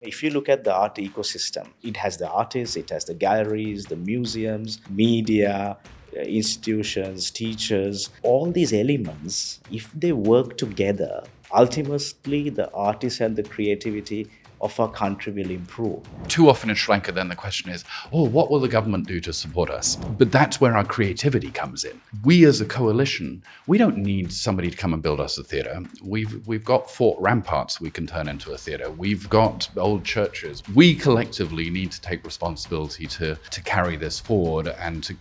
If you look at the art ecosystem, it has the artists, it has the galleries, the museums, media, institutions, teachers, all these elements, if they work together, ultimately the artists and the creativity of our country will improve. Too often in Sri Lanka, then the question is, oh, what will the government do to support us? But that's where our creativity comes in. We as a coalition, we don't need somebody to come and build us a theatre. We've got fort ramparts we can turn into a theatre. We've got old churches. We collectively need to take responsibility to carry this forward and to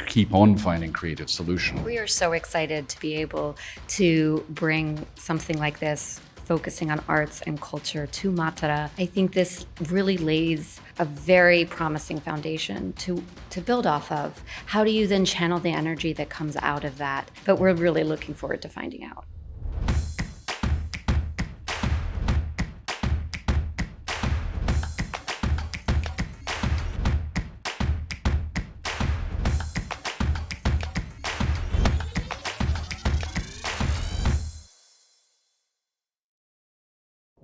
keep on finding creative solutions. We are so excited to be able to bring something like this, focusing on arts and culture, to Matara. I think this really lays a very promising foundation to build off of. How do you then channel the energy that comes out of that? But we're really looking forward to finding out.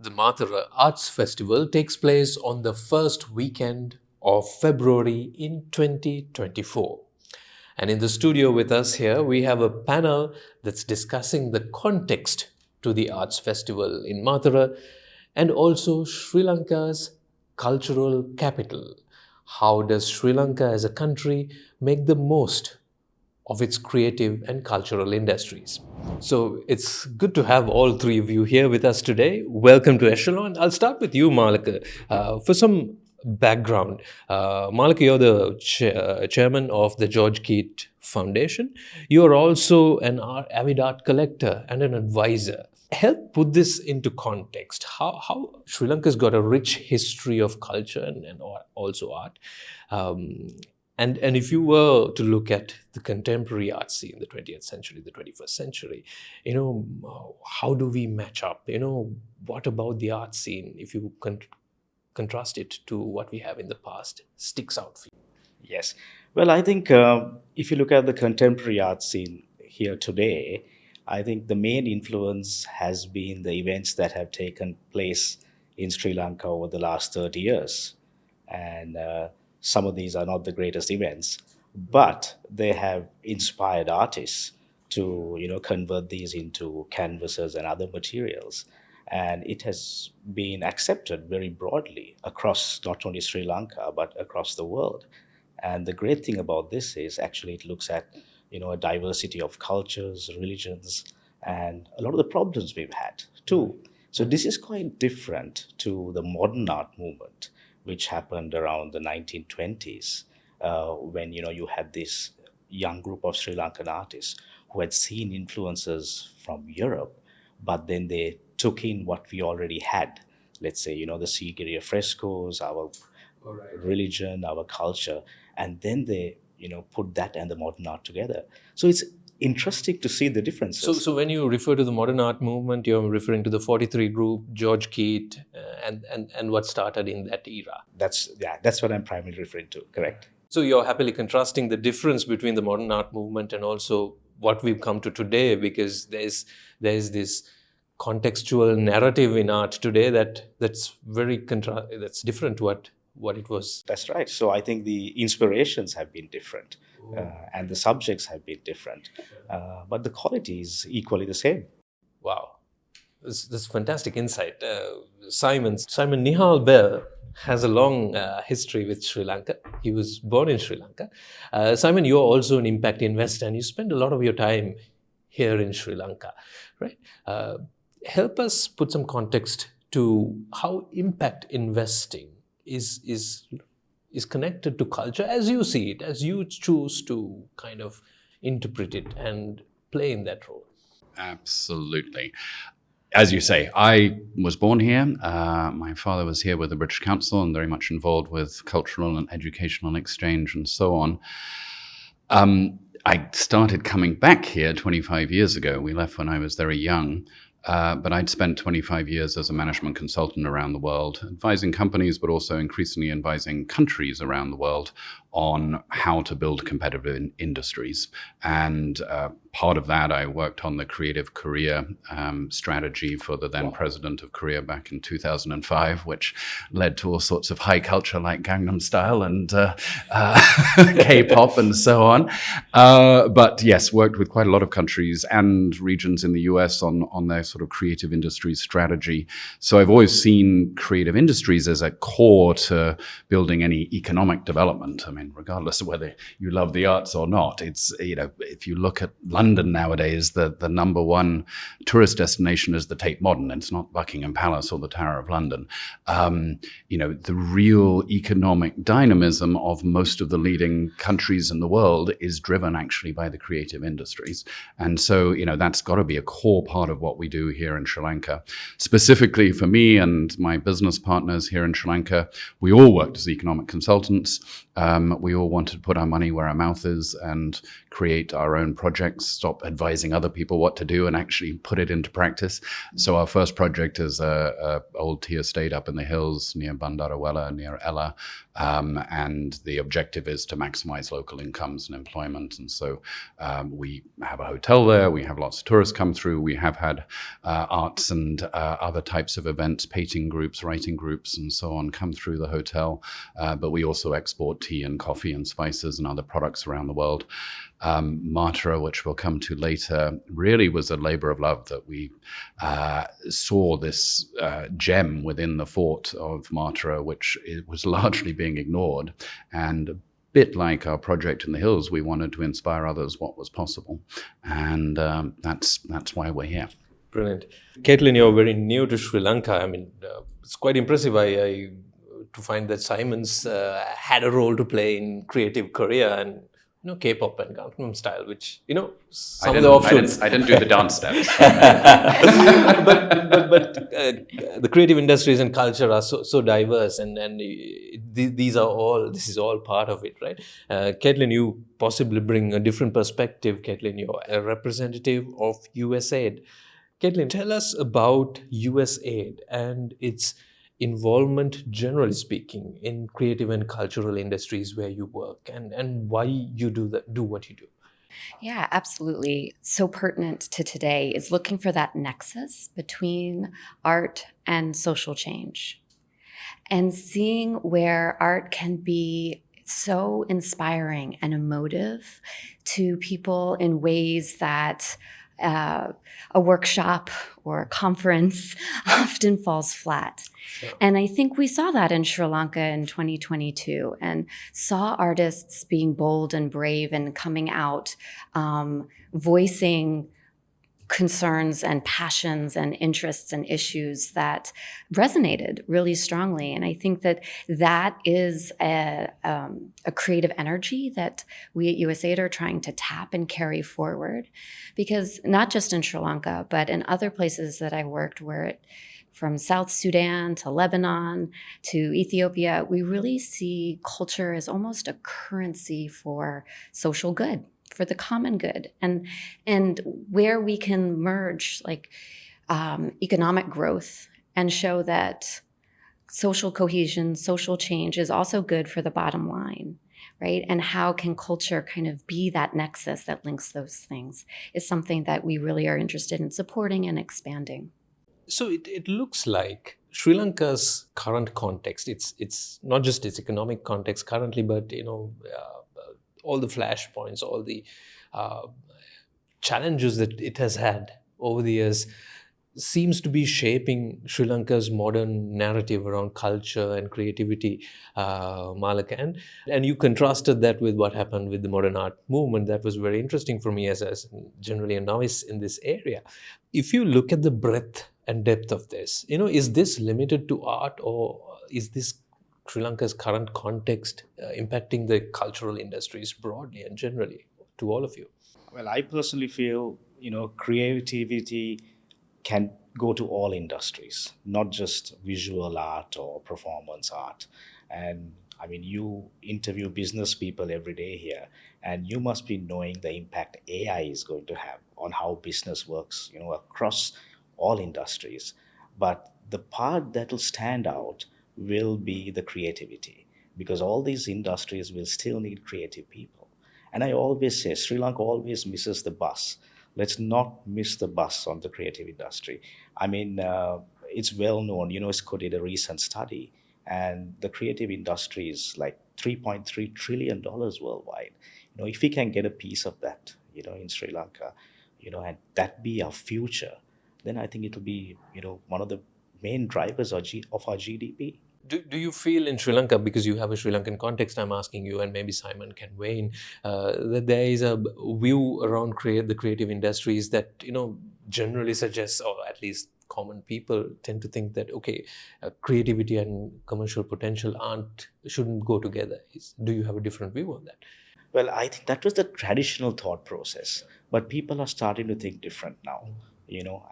The Matara Arts Festival takes place on the first weekend of February in 2024. And in the studio with us here, we have a panel that's discussing the context to the Arts Festival in Matara and also Sri Lanka's cultural capital. How does Sri Lanka as a country make the most of its creative and cultural industries? So it's good to have all three of you here with us today. Welcome to Echelon. I'll start with you, Malaka. For some background, Malaka, you're the chairman of the George Keyt Foundation. You're also an avid art collector and an advisor. Help put this into context. How Sri Lanka's got a rich history of culture and also art. And if you were to look at the contemporary art scene, the 20th century, the 21st century, how do we match up? What about the art scene, if you contrast it to what we have in the past, sticks out for you? Yes. Well, I think if you look at the contemporary art scene here today, I think the main influence has been the events that have taken place in Sri Lanka over the last 30 years. And some of these are not the greatest events, but they have inspired artists to, convert these into canvases and other materials. And it has been accepted very broadly across not only Sri Lanka, but across the world. And the great thing about this is actually it looks at, a diversity of cultures, religions, and a lot of the problems we've had too. So this is quite different to the modern art movement, which happened around the 1920s, when you had this young group of Sri Lankan artists who had seen influences from Europe, but then they took in what we already had. Let's say, the Sigiriya frescoes, our religion, our culture, and then they, put that and the modern art together. So it's interesting to see the differences. So when you refer to the modern art movement, you're referring to the 43 group, George Keyt, and what started in that era. That's what I'm primarily referring to, correct. So you're happily contrasting the difference between the modern art movement and also what we've come to today, because there's this contextual narrative in art today that's that's different to what it was. That's right. So I think the inspirations have been different, and the subjects have been different, but the quality is equally the same. Wow, this fantastic insight. Simon Nihal Bell has a long history with Sri Lanka. He was born in Sri Lanka. Simon, you're also an impact investor and you spend a lot of your time here in Sri Lanka, right? Help us put some context to how impact investing is connected to culture as you see it, as you choose to kind of interpret it and play in that role. Absolutely. As you say, I was born here. My father was here with the British Council and very much involved with cultural and educational exchange and so on. I started coming back here 25 years ago. We left when I was very young. But I'd spent 25 years as a management consultant around the world, advising companies, but also increasingly advising countries around the world on how to build competitive industries. And part of that, I worked on the Creative Korea strategy for the then president of Korea back in 2005, which led to all sorts of high culture like Gangnam Style and K-pop and so on. But yes, worked with quite a lot of countries and regions in the US on their sort of creative industries strategy. So I've always seen creative industries as a core to building any economic development. I mean, regardless of whether you love the arts or not, it's, you know, if you look at London nowadays, the number one tourist destination is the Tate Modern. It's not Buckingham Palace or the Tower of London. You know, the real economic dynamism of most of the leading countries in the world is driven actually by the creative industries. And so, you know, that's got to be a core part of what we do here in Sri Lanka. Specifically for me and my business partners here in Sri Lanka, we all worked as economic consultants. We all wanted to put our money where our mouth is and create our own projects, stop advising other people what to do and actually put it into practice. So our first project is a old tea estate up in the hills near Bandarawela, near Ella. And the objective is to maximize local incomes and employment. And so we have a hotel there. We have lots of tourists come through. We have had arts and other types of events, painting groups, writing groups, and so on come through the hotel. But we also export tea and coffee and spices and other products around the world. Matara, which we'll come to later, really was a labor of love that we saw this gem within the fort of Matara, which was largely being ignored. And a bit like our project in the hills, we wanted to inspire others what was possible. And that's why we're here. Brilliant. Kaitlyn, you're very new to Sri Lanka. I mean, it's quite impressive to find that Simon's had a role to play in creative Korea and K-pop and Gangnam Style, which some of the offshoots. I didn't do the dance steps. but the creative industries and culture are so diverse, and this is all part of it, right? Kaitlyn, you possibly bring a different perspective. Kaitlyn, you're a representative of USAID. Kaitlyn, tell us about USAID and its involvement, generally speaking, in creative and cultural industries where you work, and why you do what you do. Yeah, absolutely. So pertinent to today is looking for that nexus between art and social change and seeing where art can be so inspiring and emotive to people in ways that a workshop or a conference often falls flat. Sure. And I think we saw that in Sri Lanka in 2022 and saw artists being bold and brave and coming out, voicing concerns and passions and interests and issues that resonated really strongly. And I think that is a creative energy that we at USAID are trying to tap and carry forward, because not just in Sri Lanka, but in other places that I worked from South Sudan to Lebanon to Ethiopia, we really see culture as almost a currency for social good, for the common good, and where we can merge economic growth and show that social cohesion, social change is also good for the bottom line, right? And how can culture kind of be that nexus that links those things is something that we really are interested in supporting and expanding. So it looks like Sri Lanka's current context, it's not just its economic context currently, but all the flashpoints, all the challenges that it has had over the years seems to be shaping Sri Lanka's modern narrative around culture and creativity, Malaka. And you contrasted that with what happened with the modern art movement. That was very interesting for me as generally a novice in this area. If you look at the breadth and depth of this, is this limited to art, or is this Sri Lanka's current context impacting the cultural industries broadly and generally to all of you? Well, I personally feel, creativity can go to all industries, not just visual art or performance art. And I mean, you interview business people every day here, and you must be knowing the impact AI is going to have on how business works, across all industries. But the part that will stand out will be the creativity, because all these industries will still need creative people. And I always say Sri Lanka always misses the bus. Let's not miss the bus on the creative industry. I mean, it's well known. UNESCO did a recent study, and the creative industry is like $3.3 trillion worldwide. If we can get a piece of that, in Sri Lanka, and that be our future, then I think it'll be, one of the main drivers of our GDP. Do you feel in Sri Lanka, because you have a Sri Lankan context, I'm asking you, and maybe Simon can weigh in, that there is a view around the creative industries that, generally suggests, or at least common people tend to think that, okay, creativity and commercial potential shouldn't go together. Do you have a different view on that? Well, I think that was the traditional thought process, but people are starting to think different now,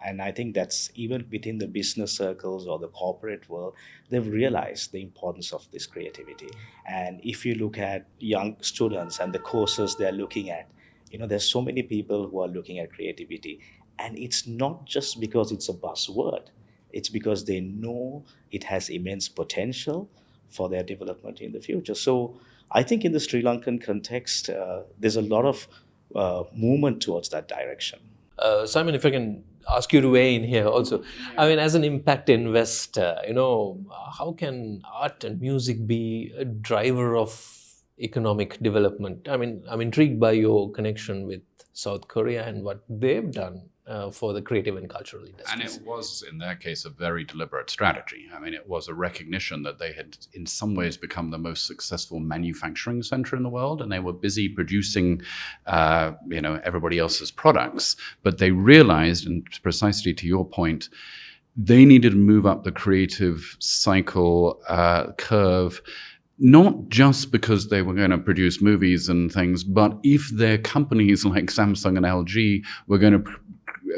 and I think that's even within the business circles or the corporate world, they've realized the importance of this creativity. And if you look at young students and the courses they're looking at, there's so many people who are looking at creativity, and it's not just because it's a buzzword, it's because they know it has immense potential for their development in the future. So I think in the Sri Lankan context, there's a lot of movement towards that direction. Simon, if I can ask you to weigh in here also. I mean, as an impact investor, how can art and music be a driver of economic development? I mean, I'm intrigued by your connection with South Korea and what they've done for the creative and cultural industries. And it was, in their case, a very deliberate strategy. I mean, it was a recognition that they had, in some ways, become the most successful manufacturing center in the world, and they were busy producing, everybody else's products. But they realized, and precisely to your point, they needed to move up the creative cycle curve, not just because they were going to produce movies and things, but if their companies like Samsung and LG were going to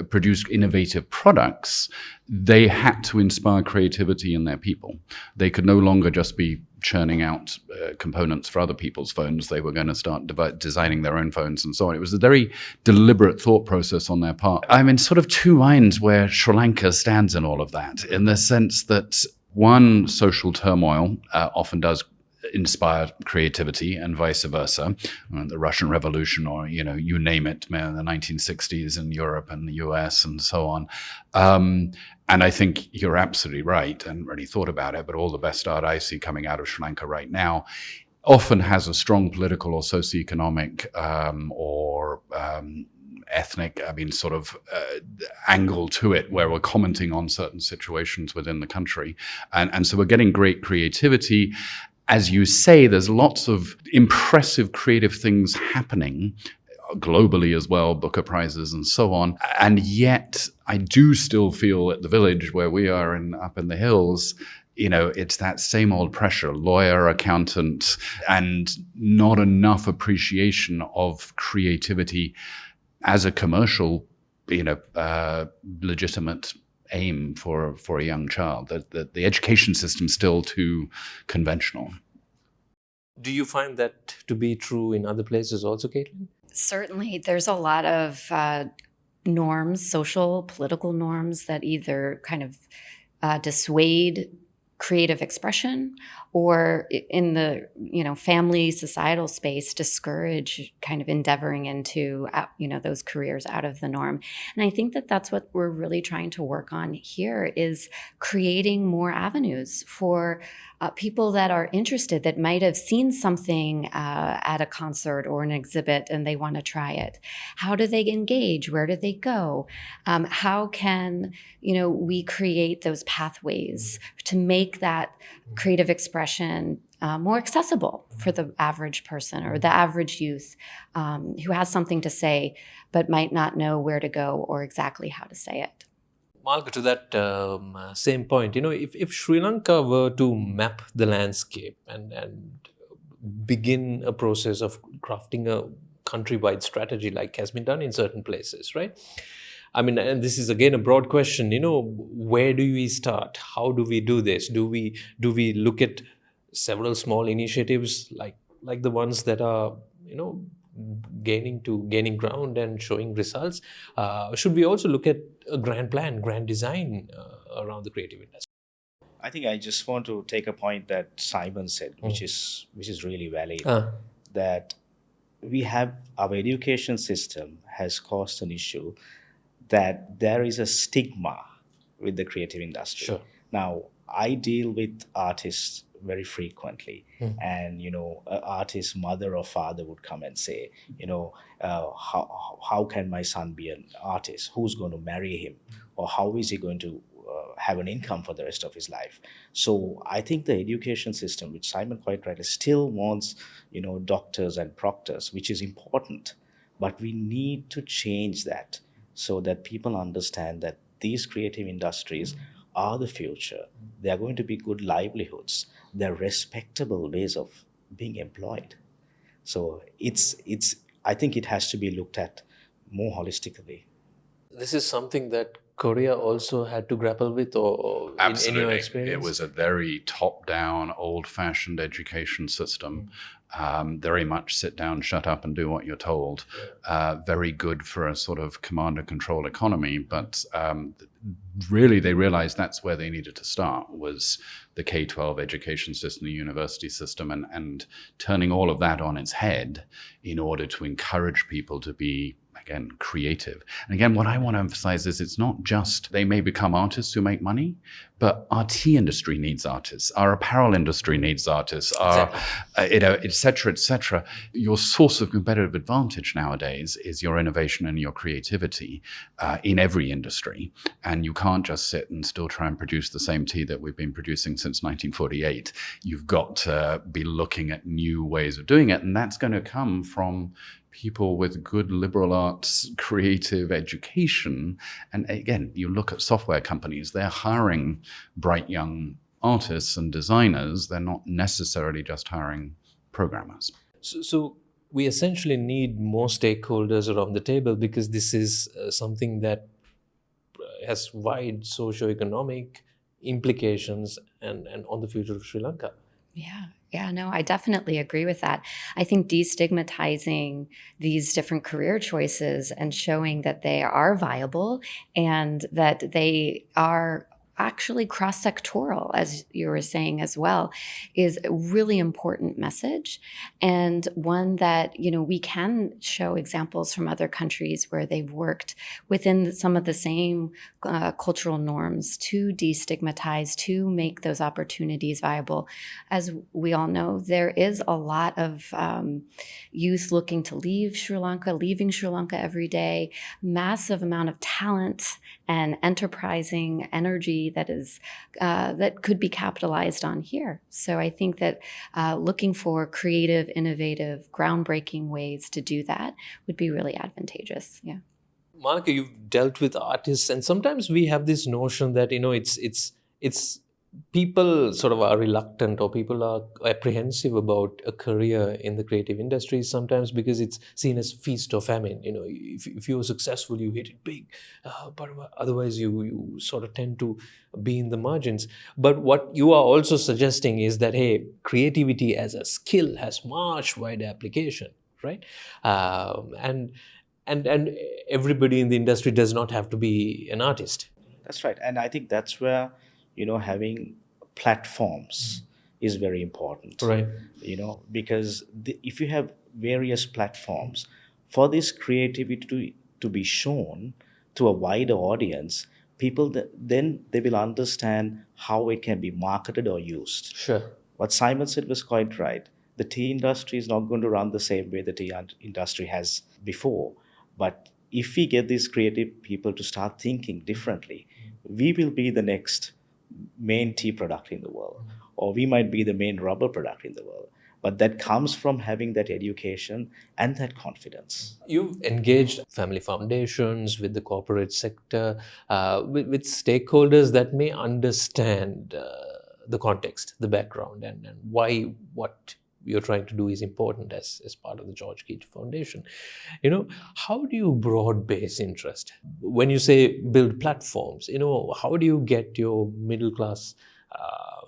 produce innovative products, they had to inspire creativity in their people. They could no longer just be churning out components for other people's phones. They were going to start designing their own phones and so on. It was a very deliberate thought process on their part. I'm in sort of two minds where Sri Lanka stands in all of that, in the sense that one, social turmoil often does inspire creativity and vice versa. The Russian Revolution, or you name it, the 1960s in Europe and the US and so on. And I think you're absolutely right. I hadn't really thought about it, but all the best art I see coming out of Sri Lanka right now often has a strong political or socioeconomic or ethnic, angle to it, where we're commenting on certain situations within the country. And so we're getting great creativity. As you say, there's lots of impressive creative things happening globally as well, Booker Prizes and so on. And yet I do still feel at the village where we are up in the hills, it's that same old pressure, lawyer, accountant, and not enough appreciation of creativity as a commercial, legitimate aim for a young child. That the education system's still too conventional. Do you find that to be true in other places also, Kaitlyn? Certainly, there's a lot of norms, social, political norms that either kind of dissuade creative expression, or in the family societal space discourage kind of endeavoring into those careers out of the norm. And I think that that's what we're really trying to work on here, is creating more avenues for people that are interested, that might have seen something at a concert or an exhibit and they want to try it. How do they engage? Where do they go? How can we create those pathways to make that creative expression more accessible for the average person or the average youth who has something to say but might not know where to go or exactly how to say it? Malaka, to that same point, if Sri Lanka were to map the landscape and begin a process of crafting a countrywide strategy like has been done in certain places, right? I mean, and this is again a broad question, where do we start? How do we do this? Do we look at several small initiatives like the ones that are, gaining ground and showing results? Should we also look at a grand plan, grand design around the creative industry? I think I just want to take a point that Simon said, which is really valid. Ah, That we have our education system has caused an issue that there is a stigma with the creative industry. sure. Now, I deal with artists very frequently, and an artist's mother or father would come and say, how can my son be an artist? Who's going to marry him, or how is he going to have an income for the rest of his life? So I think the education system, which Simon quite rightly still wants, doctors and proctors, which is important, but we need to change that so that people understand that these creative industries are the future. They are going to be good livelihoods. They're respectable ways of being employed. So it's I think it has to be looked at more holistically. This is something that Korea also had to grapple with, or in your Absolutely. experience? It was a very top-down, old-fashioned education system. Very much sit down, shut up, and do what you're told. Very good for a sort of command and control economy, but really they realized that's where they needed to start, was the K-12 education system, the university system, and turning all of that on its head in order to encourage people to be, again, creative. And again, what I want to emphasize is it's not just they may become artists who make money, but our tea industry needs artists, our apparel industry needs artists, our, et cetera, et cetera. Your source of competitive advantage nowadays is your innovation and your creativity in every industry. And you can't just sit and still try and produce the same tea that we've been producing since 1948. You've got to be looking at new ways of doing it. And that's going to come from people with good liberal arts, creative education. And again, you look at software companies, they're hiring bright young artists and designers. They're not necessarily just hiring programmers. So we essentially need more stakeholders around the table, because this is something that has wide socioeconomic implications and on the future of Sri Lanka. Yeah, no, I definitely agree with that. I think destigmatizing these different career choices and showing that they are viable and that they are actually cross-sectoral, as you were saying as well, is a really important message, and one that, we can show examples from other countries where they've worked within some of the same cultural norms to destigmatize, to make those opportunities viable. As we all know, there is a lot of youth looking to leaving Sri Lanka every day, massive amount of talent and enterprising energy that is that could be capitalized on here. So I think that looking for creative, innovative, groundbreaking ways to do that would be really advantageous. Yeah. Malaka, you've dealt with artists, and sometimes we have this notion that it's people sort of are reluctant, or people are apprehensive about a career in the creative industry sometimes because it's seen as feast or famine. If you're successful, you hit it big, but otherwise you sort of tend to be in the margins. But what you are also suggesting is that, hey, creativity as a skill has much wider application, right? And everybody in the industry does not have to be an artist. That's right. And I think that's where, having platforms is very important. Right. Because if you have various platforms for this creativity to be shown to a wider audience, people then they will understand how it can be marketed or used. Sure. What Simon said was quite right. The tea industry is not going to run the same way the tea industry has before. But if we get these creative people to start thinking differently, we will be the next main tea product in the world, or we might be the main rubber product in the world. But that comes from having that education and that confidence. You've engaged family foundations, with the corporate sector, with stakeholders that may understand the context, the background, and why what you're trying to do is important as part of the George Keyt Foundation. How do you broad base interest? When you say build platforms, how do you get your middle class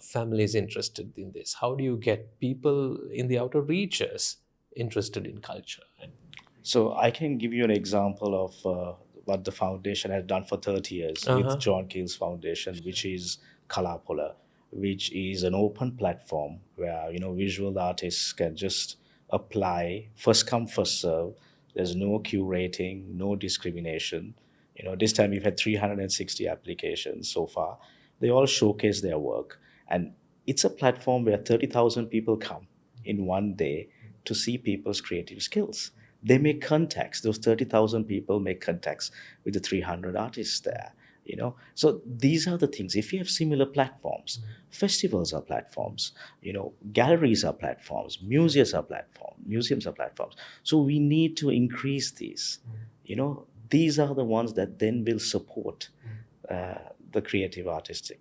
families interested in this? How do you get people in the outer reaches interested in culture? So I can give you an example of what the foundation has done for 30 years with John Keel's foundation, which is Kalapula. which is an open platform where visual artists can just apply, first come first serve. There's no curating, no discrimination. This time we've had 360 applications so far. They all showcase their work, and it's a platform where 30,000 people come in one day to see people's creative skills. They make contacts. Those 30,000 people make contacts with the 300 artists there. So these are the things. If you have similar platforms, festivals are platforms, galleries are platforms, museums are platforms. So we need to increase these. These are the ones that then will support the creative artistic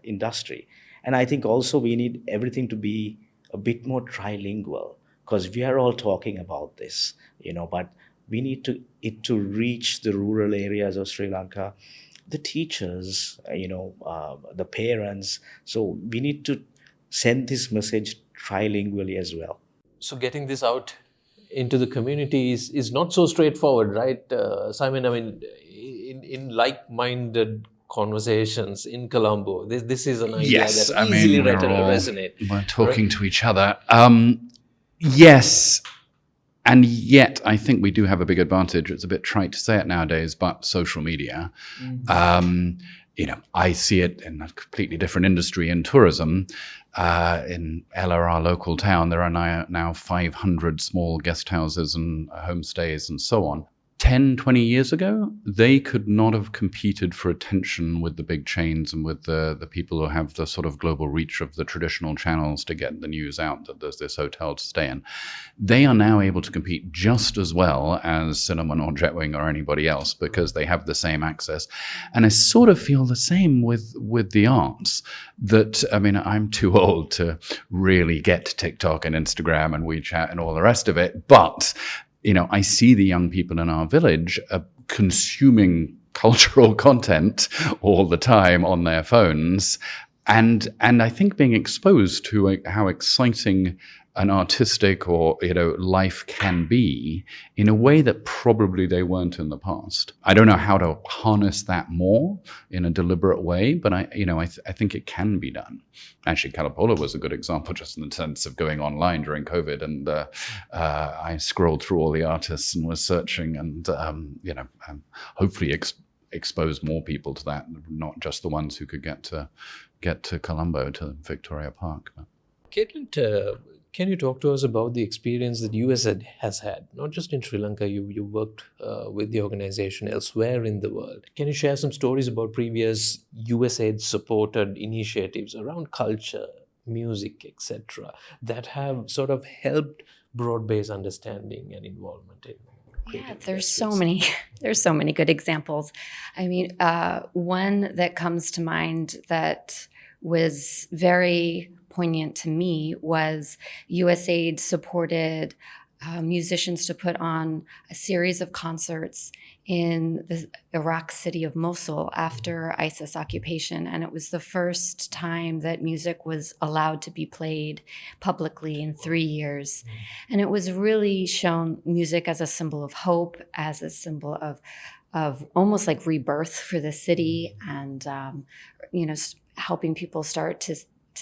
industry. And I think also we need everything to be a bit more trilingual, because we are all talking about this, but we need it to reach the rural areas of Sri Lanka, the teachers, the parents. So we need to send this message trilingually as well. So getting this out into the community is not so straightforward, right, Simon? I mean, in like-minded conversations in Colombo, this is an idea Yes, that I mean, easily we're resonate. We're talking to each other. Yes, and yet I think we do have a big advantage. It's a bit trite to say it nowadays, but social media. I see it in a completely different industry, in tourism. In Ella, our local town, there are now 500 small guest houses and homestays and so on. 10, 20 years ago, they could not have competed for attention with the big chains and with the people who have the sort of global reach of the traditional channels to get the news out that there's this hotel to stay in. They are now able to compete just as well as Cinnamon or Jetwing or anybody else, because they have the same access. And I sort of feel the same with the arts. That, I mean, I'm too old to really get to TikTok and Instagram and WeChat and all the rest of it, but I see the young people in our village consuming cultural content all the time on their phones, and I think being exposed to how exciting an artistic or life can be in a way that probably they weren't in the past. I don't know how to harness that more in a deliberate way, but I think it can be done. Actually, Kalapola was a good example, just in the sense of going online during COVID, and I scrolled through all the artists and was searching, and hopefully expose more people to that, not just the ones who could get to Colombo, to Victoria Park. Kaitlyn, can you talk to us about the experience that USAID has had, not just in Sri Lanka? You worked with the organization elsewhere in the world. Can you share some stories about previous USAID-supported initiatives around culture, music, etc., that have sort of helped broad-based understanding and involvement in creative there's so industries? many. There's so many good examples. I mean, one that comes to mind that was very poignant to me was USAID supported musicians to put on a series of concerts in the Iraq city of Mosul after ISIS occupation. And it was the first time that music was allowed to be played publicly in 3 years. And it was really shown music as a symbol of hope, as a symbol of almost like rebirth for the city, and helping people start to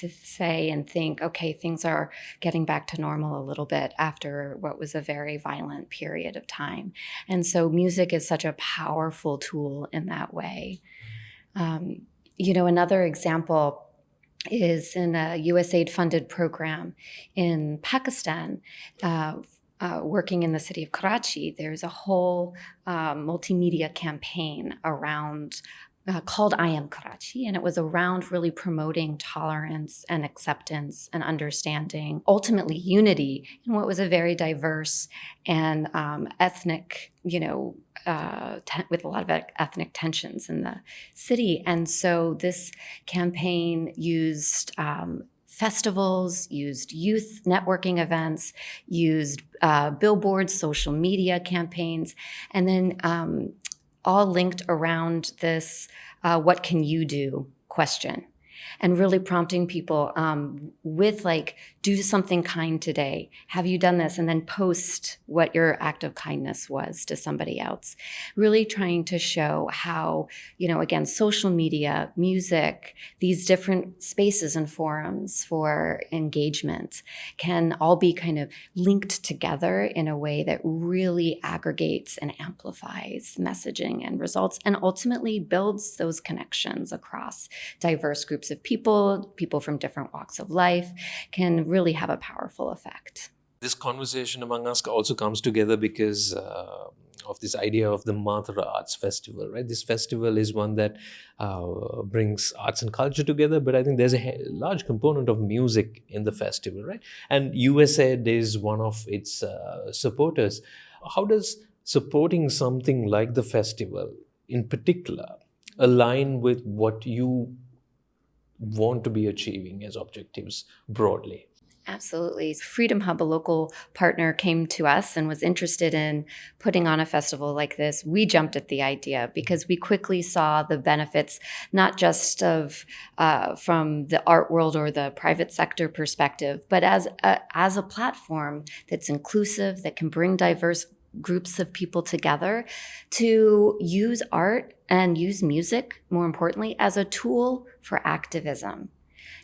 say and think, okay, things are getting back to normal a little bit after what was a very violent period of time. And so music is such a powerful tool in that way. Another example is in a USAID-funded program in Pakistan, working in the city of Karachi. There's a whole multimedia campaign around called I Am Karachi, and it was around really promoting tolerance and acceptance and understanding, ultimately unity in what was a very diverse and ethnic, with a lot of ethnic tensions in the city. And so this campaign used festivals, used youth networking events, used billboards, social media campaigns, and then all linked around this what can you do question. and really prompting people with like, do something kind today. Have you done this? And then post what your act of kindness was to somebody else. Really trying to show how, again, social media, music, these different spaces and forums for engagement can all be kind of linked together in a way that really aggregates and amplifies messaging and results, and ultimately builds those connections across diverse groups of people from different walks of life, can really have a powerful effect. This conversation among us also comes together because of this idea of the Mathura Arts Festival, right? This festival is one that brings arts and culture together, but I think there's a large component of music in the festival, right? And USAID is one of its supporters. How does supporting something like the festival in particular align with what you want to be achieving as objectives broadly? Absolutely. Freedom Hub, a local partner, came to us and was interested in putting on a festival like this. We jumped at the idea because we quickly saw the benefits, not just of from the art world or the private sector perspective, but as a platform that's inclusive, that can bring diverse groups of people together to use art and use music, more importantly, as a tool for activism.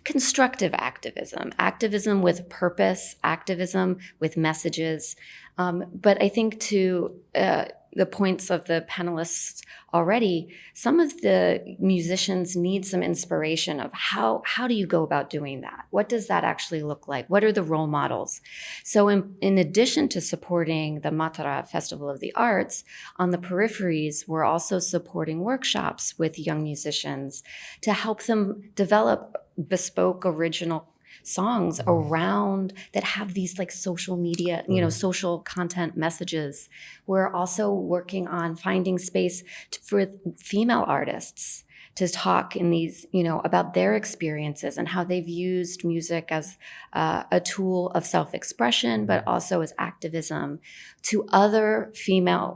Constructive activism, activism with purpose, activism with messages. But I think to the points of the panelists already, some of the musicians need some inspiration of how do you go about doing that? What does that actually look like? What are the role models? So in addition to supporting the Mathura Festival of the Arts, on the peripheries, we're also supporting workshops with young musicians to help them develop bespoke original songs around that have these like social media, social content messages. We're also working on finding space for female artists to talk in these, about their experiences and how they've used music as a tool of self-expression, but also as activism to other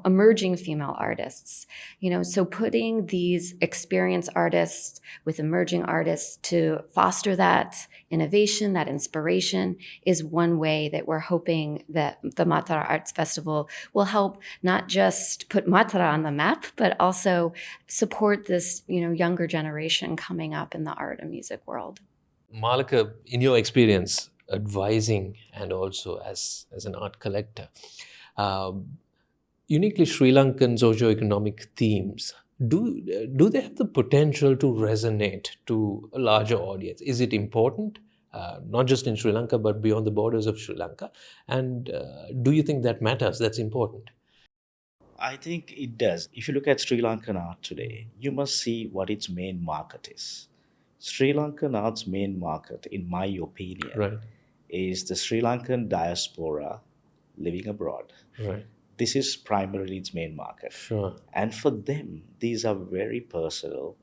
emerging female artists. So putting these experienced artists with emerging artists to foster that innovation, that inspiration, is one way that we're hoping that the Mathura Arts Festival will help not just put Mathura on the map, but also support this, younger generation coming up in the art and music world. Malaka, in your experience advising and also as an art collector, uniquely Sri Lankan socio-economic themes, do they have the potential to resonate to a larger audience? Is it important, not just in Sri Lanka, but beyond the borders of Sri Lanka? And do you think that matters, that's important? I think it does. If you look at Sri Lankan art today, you must see what its main market is. Sri Lankan art's main market, in my opinion, Right. is the Sri Lankan diaspora living abroad. Right. This is primarily its main market. Sure. And for them, these are very personal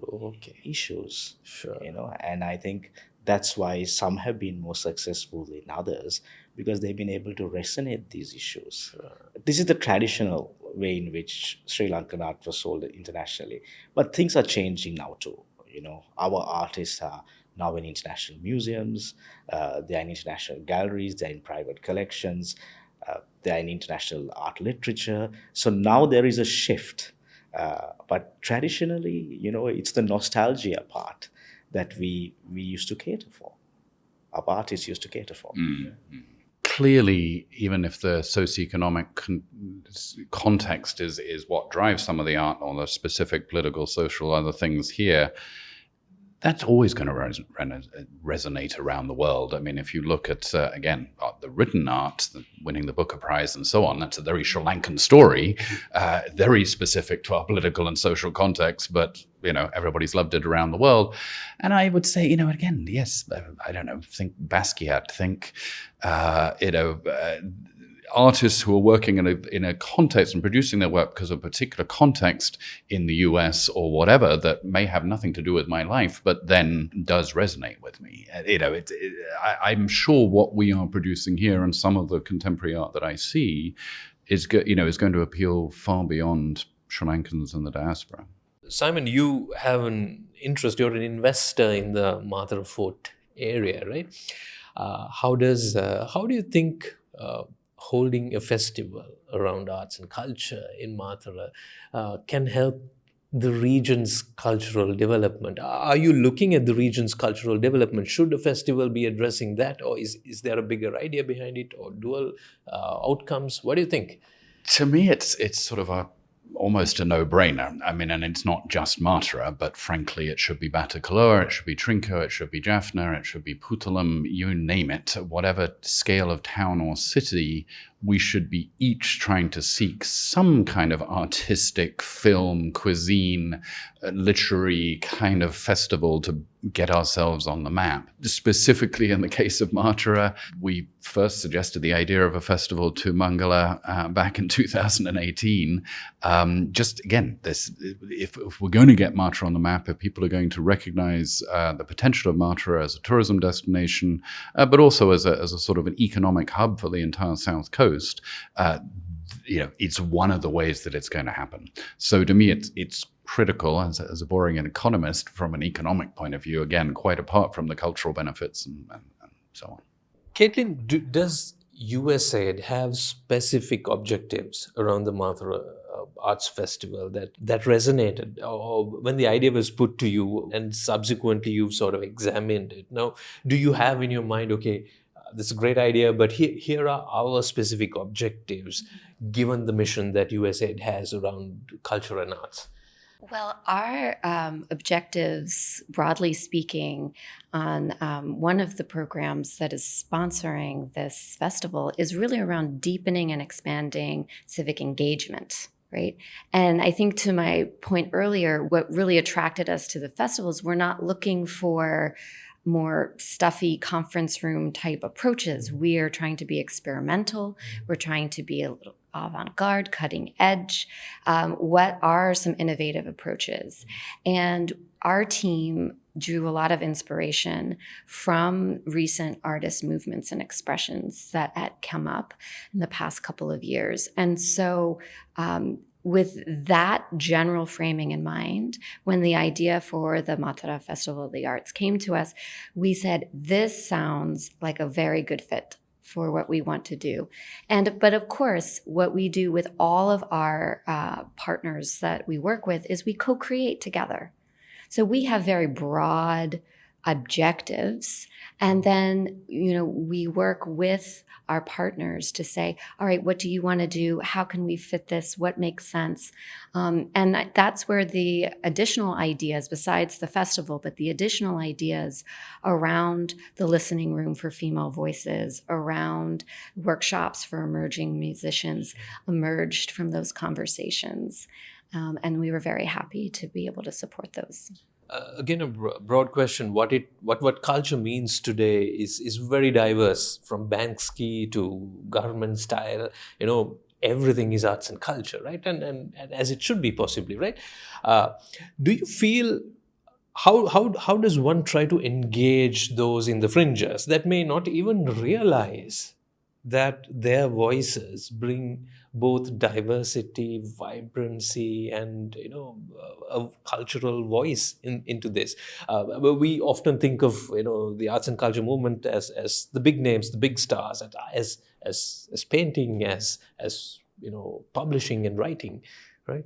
Okay. issues. Sure. And I think that's why some have been more successful than others, because they've been able to resonate these issues. Sure. This is the traditional way in which Sri Lankan art was sold internationally. But things are changing now too. Our artists are now in international museums, they are in international galleries, they're in private collections, they are in international art literature. So now there is a shift. But traditionally, it's the nostalgia part that we used to cater for. Our artists used to cater for. Mm-hmm. Clearly, even if the socioeconomic context is what drives some of the art or the specific political, social, other things here, that's always going to resonate around the world. I mean, if you look at, again, the written art, winning the Booker Prize and so on, that's a very Sri Lankan story, very specific to our political and social context, but, everybody's loved it around the world. And I would say, again, yes, I don't know, think Basquiat, think, artists who are working in a context and producing their work because of a particular context in the US or whatever that may have nothing to do with my life, but then does resonate with me. I'm sure what we are producing here and some of the contemporary art that I see is going to appeal far beyond Sri Lankans and the diaspora. Simon, you have an interest, you're an investor in the Mathura Fort area, right? How do you think holding a festival around arts and culture in Mathura can help the region's cultural development? Are you looking at the region's cultural development? Should a festival be addressing that, or is there a bigger idea behind it, or dual outcomes? What do you think? To me, it's sort of almost a no-brainer. I mean, and it's not just Mathura, but frankly, it should be Batticaloa, it should be Trinco, it should be Jaffna, it should be Puttalam, you name it. Whatever scale of town or city, we should be each trying to seek some kind of artistic, film, cuisine, literary kind of festival to get ourselves on the map. Specifically in the case of Mathura, we first suggested the idea of a festival to Mangala back in 2018. Just again, if we're going to get Mathura on the map, if people are going to recognize the potential of Mathura as a tourism destination, but also as a sort of an economic hub for the entire South Coast, it's one of the ways that it's going to happen. So to me, it's critical as a boring economist from an economic point of view, again, quite apart from the cultural benefits and so on. Kaitlyn, does USAID have specific objectives around the Mathura Arts Festival that resonated, or when the idea was put to you and subsequently you've sort of examined it? Now, do you have in your mind, okay, this is a great idea, but here are our specific objectives given the mission that USAID has around culture and arts? Well, our objectives, broadly speaking, on one of the programs that is sponsoring this festival is really around deepening and expanding civic engagement, right? And I think to my point earlier, what really attracted us to the festivals, we're not looking for more stuffy conference room type approaches. We are trying to be experimental. We're trying to be a little avant-garde, cutting edge. What are some innovative approaches? And our team drew a lot of inspiration from recent artist movements and expressions that had come up in the past couple of years. And so with that general framing in mind, when the idea for the Mathura Festival of the Arts came to us, we said, this sounds like a very good fit for what we want to do. But of course, what we do with all of our partners that we work with is we co-create together. So we have very broad objectives, and then we work with our partners to say, all right, what do you want to do? How can we fit this? What makes sense? And that's where the additional ideas, besides the festival, but the additional ideas around the listening room for female voices, around workshops for emerging musicians, emerged from those conversations. And we were very happy to be able to support those. Again, a broad question. What culture means today is very diverse, from Banksy to government style. Everything is arts and culture, right? And as it should be, possibly, right? Do you feel how does one try to engage those in the fringes that may not even realize that their voices bring both diversity, vibrancy, and a cultural voice into this? We often think of the arts and culture movement as the big names, the big stars, as painting, as publishing and writing, right?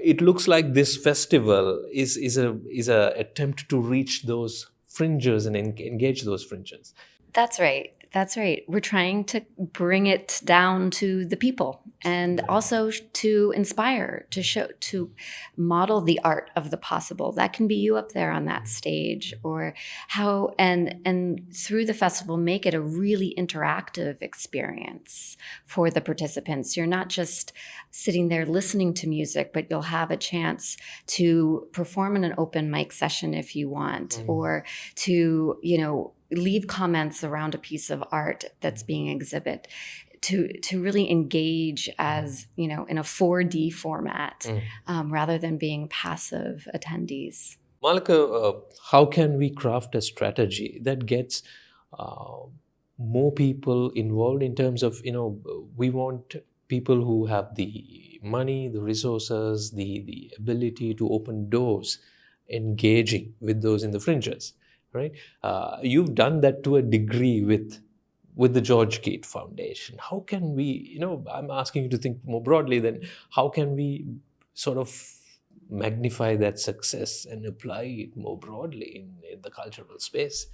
It looks like this festival is a attempt to reach those fringes and engage those fringes. That's right. That's right. We're trying to bring it down to the people, and also to inspire, to show, to model the art of the possible. That can be you up there on that stage, or how, and through the festival, make it a really interactive experience for the participants. You're not just sitting there listening to music, but you'll have a chance to perform in an open mic session if you want, or to, leave comments around a piece of art that's being exhibited, to really engage as, in a 4D format, rather than being passive attendees. Malaka, how can we craft a strategy that gets more people involved in terms of, we want people who have the money, the resources, the ability to open doors, engaging with those in the fringes, right? You've done that to a degree with the George Keyt Foundation. How can we, I'm asking you to think more broadly then, how can we sort of magnify that success and apply it more broadly in the cultural space?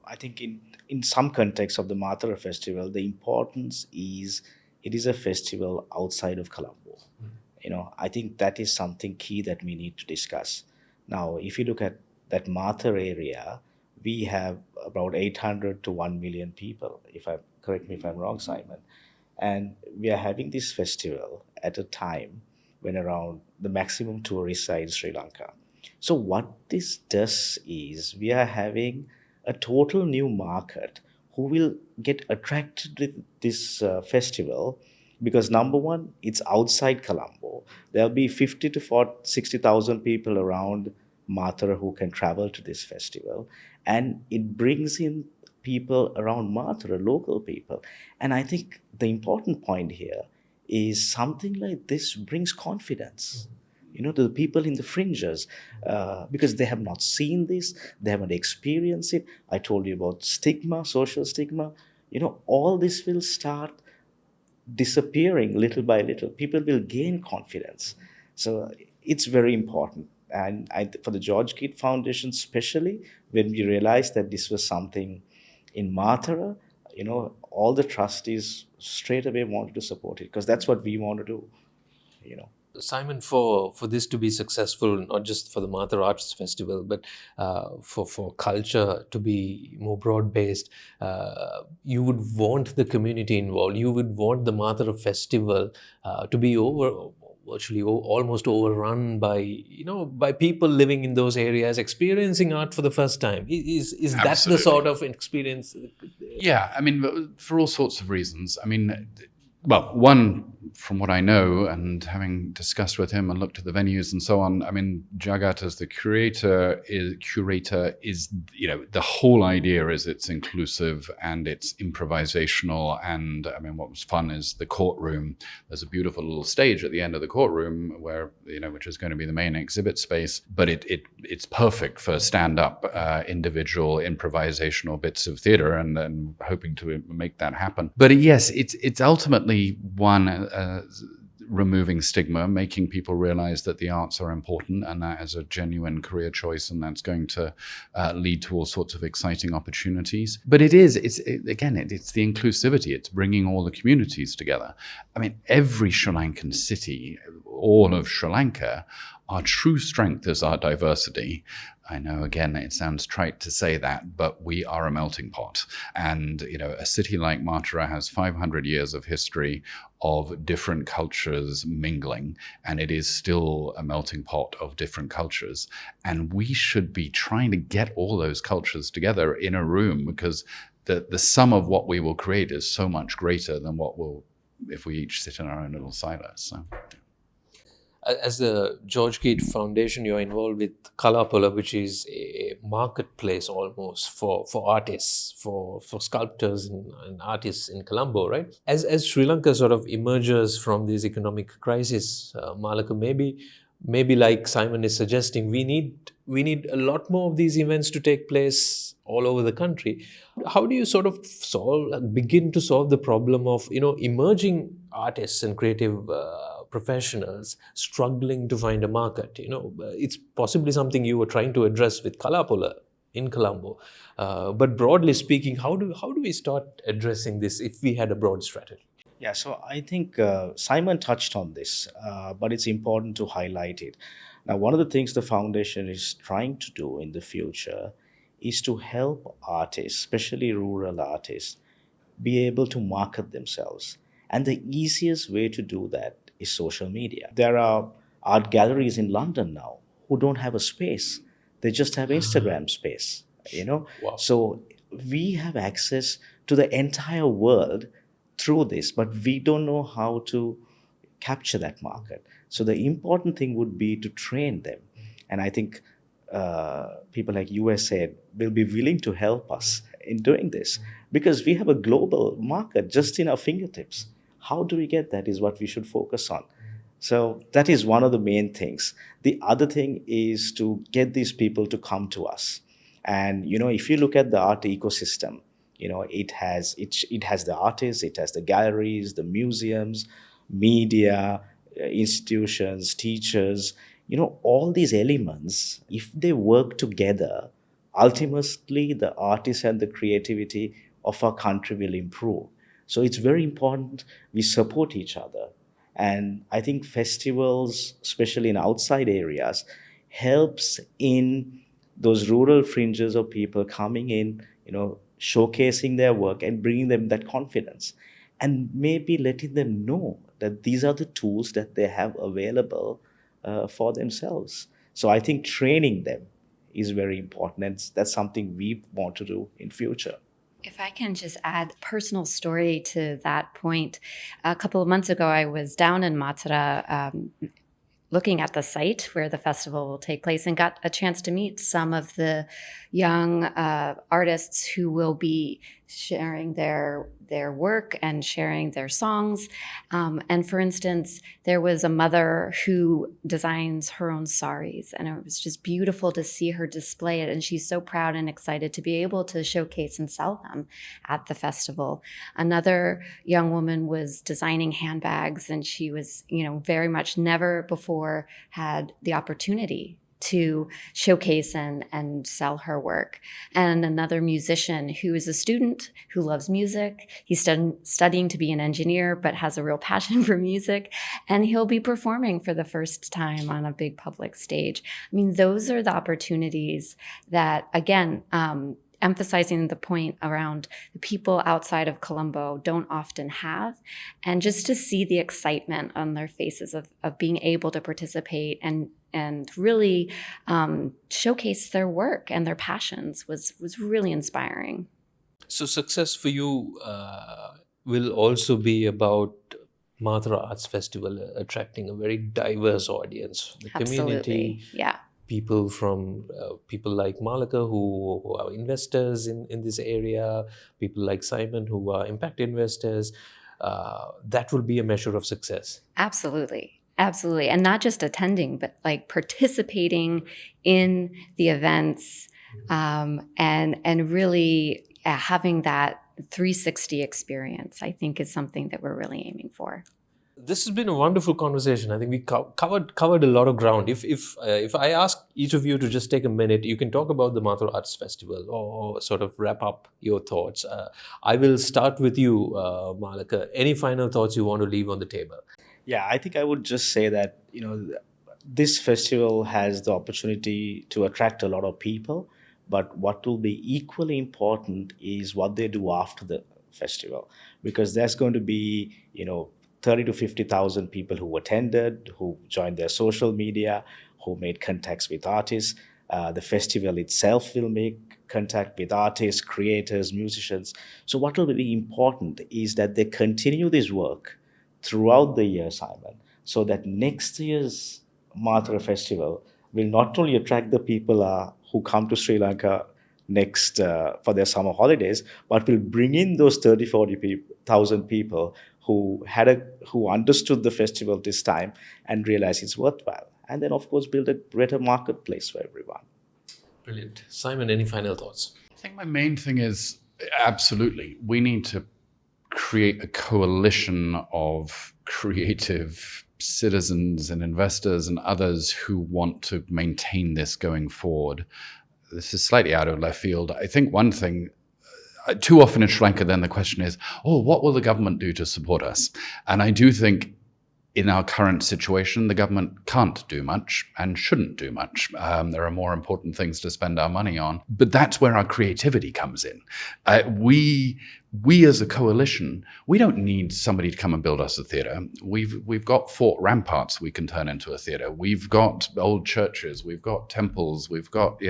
I think in some context of the Mathura festival, the importance is it is a festival outside of Colombo. I think that is something key that we need to discuss. Now, if you look at that Mathur area, we have about 800 to 1 million people, if I correct me if I'm wrong, Simon. And we are having this festival at a time when around the maximum tourists are in Sri Lanka. So what this does is we are having a total new market who will get attracted with this festival because number one, it's outside Colombo. There'll be 50 to 40, 60,000 people around Mathura who can travel to this festival, and it brings in people around Mathura, local people. And I think the important point here is something like this brings confidence to the people in the fringes, because they have not seen this, they haven't experienced it. I told you about stigma, social stigma. All this will start disappearing little by little. People will gain confidence. So it's very important. And for the George Keyt Foundation, especially when we realized that this was something in Mathura, all the trustees straight away wanted to support it because that's what we want to do. Simon, for this to be successful, not just for the Mathur Arts Festival, but for culture to be more broad-based, you would want the community involved. You would want the Mathur Festival to be virtually almost overrun by people living in those areas, experiencing art for the first time. Is that the Absolutely. sort of experience? Yeah, I mean, for all sorts of reasons. I mean, well, one, from what I know and having discussed with him and looked at the venues and so on, I mean, Jagat as the curator is, the whole idea is it's inclusive and it's improvisational. And I mean, what was fun is the courtroom. There's a beautiful little stage at the end of the courtroom where, which is going to be the main exhibit space, but it's perfect for stand-up, individual improvisational bits of theater, and hoping to make that happen. But yes, it's ultimately one, removing stigma, making people realize that the arts are important and that is a genuine career choice, and that's going to lead to all sorts of exciting opportunities. But it's the inclusivity. It's bringing all the communities together. I mean, every Sri Lankan city, all of Sri Lanka, our true strength is our diversity. I know, again, it sounds trite to say that, but we are a melting pot. And, a city like Mathura has 500 years of history of different cultures mingling, and it is still a melting pot of different cultures. And we should be trying to get all those cultures together in a room, because the sum of what we will create is so much greater than if we each sit in our own little silos. So. As the George Keyt Foundation, you're involved with Kalapola, which is a marketplace almost for artists, for sculptors and artists in Colombo, right? As Sri Lanka sort of emerges from this economic crisis, Malaka, maybe like Simon is suggesting, we need a lot more of these events to take place all over the country. How do you sort of begin to solve the problem of emerging artists and creative professionals struggling to find a market? It's possibly something you were trying to address with Kalapola in Colombo. But broadly speaking, how do we start addressing this if we had a broad strategy? Yeah, so I think Simon touched on this, but it's important to highlight it. Now, one of the things the foundation is trying to do in the future is to help artists, especially rural artists, be able to market themselves. And the easiest way to do that is social media. There are art galleries in London now who don't have a space. They just have Instagram space, Wow. So we have access to the entire world through this, but we don't know how to capture that market. So the important thing would be to train them. And I think people like USAID will be willing to help us in doing this because we have a global market just in our fingertips. How do we get that is what we should focus on. So that is one of the main things. The other thing is to get these people to come to us. And if you look at the art ecosystem, it has the artists, it has the galleries, the museums, media, institutions, teachers, all these elements. If they work together, ultimately the artists and the creativity of our country will improve. So it's very important we support each other. And I think festivals, especially in outside areas, helps in those rural fringes of people coming in, showcasing their work and bringing them that confidence, and maybe letting them know that these are the tools that they have available for themselves. So I think training them is very important, and that's something we want to do in future. If I can just add a personal story to that point. A couple of months ago, I was down in Matara looking at the site where the festival will take place and got a chance to meet some of the young artists who will be sharing their work and sharing their songs. And for instance, there was a mother who designs her own saris, and it was just beautiful to see her display it. And she's so proud and excited to be able to showcase and sell them at the festival. Another young woman was designing handbags, and she was, very much never before had the opportunity to showcase and sell her work. And another musician who is a student who loves music. He's studying to be an engineer, but has a real passion for music. And he'll be performing for the first time on a big public stage. I mean, those are the opportunities that, again, emphasizing the point around the people outside of Colombo don't often have. And just to see the excitement on their faces of being able to participate and really showcase their work and their passions was really inspiring. So success for you will also be about Matara Arts Festival attracting a very diverse audience. The community, yeah. People from people like Malaka who are investors in this area, people like Simon who are impact investors. That will be a measure of success. Absolutely. Absolutely. And not just attending, but like participating in the events and really having that 360 experience, I think is something that we're really aiming for. This has been a wonderful conversation. I think we covered a lot of ground. If I ask each of you to just take a minute, you can talk about the Matara Arts Festival or sort of wrap up your thoughts. I will start with you, Malaka. Any final thoughts you want to leave on the table? Yeah, I think I would just say that, this festival has the opportunity to attract a lot of people, but what will be equally important is what they do after the festival, because there's going to be, 30 to 50,000 people who attended, who joined their social media, who made contacts with artists. The festival itself will make contact with artists, creators, musicians. So what will be important is that they continue this work throughout the year, Simon, so that next year's Matara Festival will not only attract the people who come to Sri Lanka next for their summer holidays, but will bring in those 30, 40,000 people who understood the festival this time and realize it's worthwhile. And then, of course, build a better marketplace for everyone. Brilliant. Simon, any final thoughts? I think my main thing is absolutely, we need to create a coalition of creative citizens and investors and others who want to maintain this going forward. This is slightly out of left field. I think one thing, too often in Sri Lanka, then the question is, what will the government do to support us? And I do think in our current situation, the government can't do much and shouldn't do much. There are more important things to spend our money on. But that's where our creativity comes in. We as a coalition, we don't need somebody to come and build us a theatre. We've got fort ramparts we can turn into a theatre. We've got old churches. We've got temples. We've got,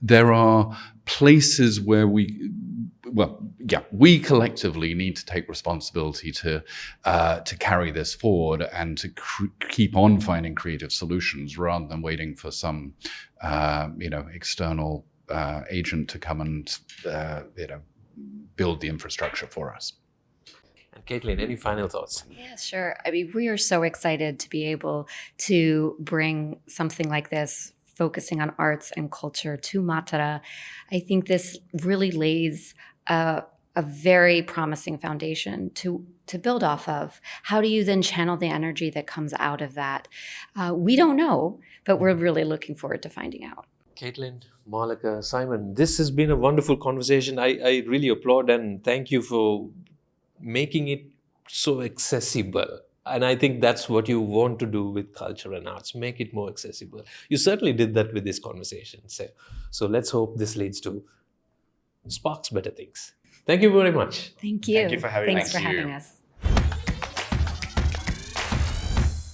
there are places where we collectively need to take responsibility to carry this forward and to keep on finding creative solutions rather than waiting for some, external agent to come and, build the infrastructure for us. And Kaitlyn, any final thoughts? Yeah, sure. I mean, we are so excited to be able to bring something like this, focusing on arts and culture, to Matara. I think this really lays a very promising foundation to build off of. How do you then channel the energy that comes out of that? We don't know, but we're really looking forward to finding out. Kaitlyn, Malaka, Simon, this has been a wonderful conversation. I really applaud and thank you for making it so accessible. And I think that's what you want to do with culture and arts, make it more accessible. You certainly did that with this conversation. So let's hope this leads to sparks better things. Thank you very much. Thank you. Thank you for having Thanks us. for Thank you. having us.